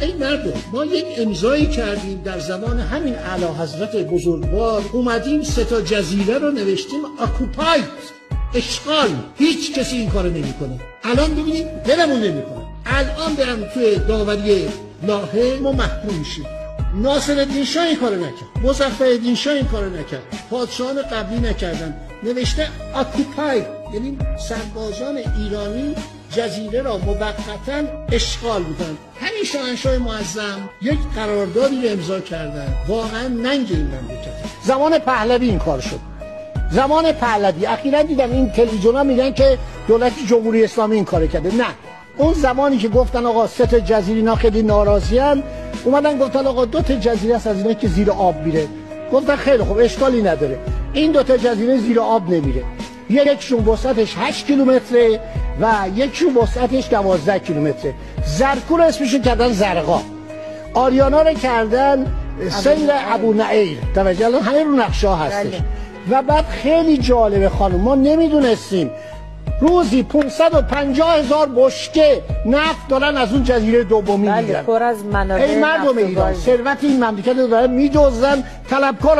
ای مردم، ما یک امضایی کردیم در زمان همین اعلیحضرت بزرگوار، اومدیم 3 تا جزیره رو نوشتیم اکوپاید، اشغال. هیچ کسی این کارو نمیکنه. الان ببینید دلمون نمیکنه. الان برم توی داوری لاهه ما محکوم میشیم. ناصرالدین شاه این کارو نکرد، مظفرالدین شاه این کارو نکرد، پادشاهان قبلی نکردن. نوشته اکوپاید، یعنی سربازان ایرانی جزیره را موقتا اشغال بودن. همین شاهنشاه معظم یک قراردادی رو امضا کردن، واقعا ننگ این مملکت. زمان پهلوی این کار شد. زمان پهلوی اخیراً دیدم این تلویزیونا میگن که دولت جمهوری اسلامی این کارو کرده. نه، اون زمانی که گفتن آقا 3 تا جزیره اینا خیلی ناراضیان، اومدن گفتن آقا 2 تا جزیره از اینا که زیر آب میره. گفتن خیلی خوب، اشکالی نداره، این 2 تا جزیره زیر آب نمیره. یکشون وسعتش 8 کیلومتره و یکشون وسعتش 12 کیلومتره. زرکور اسمشون کردن زرقا، آریانا رو کردن سیل ابونعیر. توجه، الان همه رو نقشه هستش. و بعد خیلی جالبه خانم، ما نمیدونستیم روزی 550,000 بشکه نفت دارن از اون جزیره دومی میگیرن. پر از منابع. ای مردم ایران، ثروت این مملکت رو دارن میدزدن، طلبکار